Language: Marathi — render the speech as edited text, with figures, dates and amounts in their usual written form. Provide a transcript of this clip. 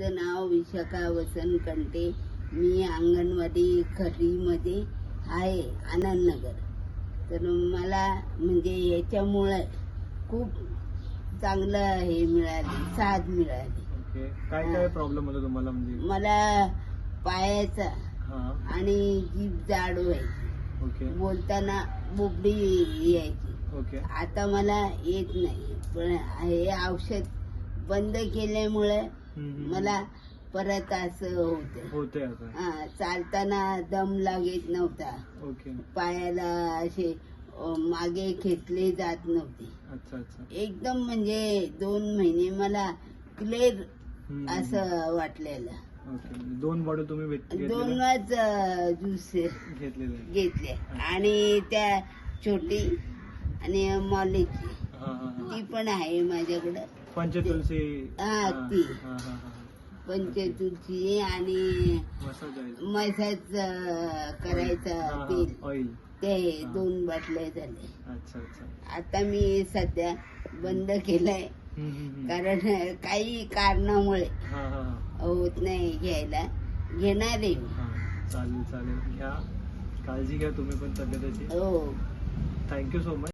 माझं नाव विशाखा वसंत कंटे. मी अंगणवाडी खरीमध्ये आहे, आनंदनगर. तर मला म्हणजे याच्यामुळे खूप चांगलं हे मिळाले, साथ मिळाली. ओके. काय प्रॉब्लेम होता तुम्हाला? म्हणजे मला पायाचा हां. आणि जीभ जाड व्हायची, ओके. बोलताना बोबडी यायची. ओके. आता मला येत नाही, पण हे औषध बंद केल्यामुळे मला परत असं होते आता. चालताना दम लागत नव्हता. ओके. पायाला असे मागे खेचले जात नव्हते. अच्छा अच्छा. एकदम म्हणजे 2 महिने मला क्लिअर असं वाटलेलं. ओके. 2 बॉटल तुम्ही 2च ज्यूस घेतले आणि त्या छोटी आणि मॉलीची ती पण आहे माझ्याकडं. पंचतुलसी. ती पंचतुलसी आणि मसाज करायचं तेल, ऑइल, ते 2 बाटल्या झाले. अच्छा अच्छा. आता मी सध्या बंद केलंय, कारण काही कारणामुळे होत नाही घ्यायला. घेणार आहे. चालेल चालेल, घ्या काळजी घ्या तुम्ही पण तब्येतीची. हो. Thank you so much.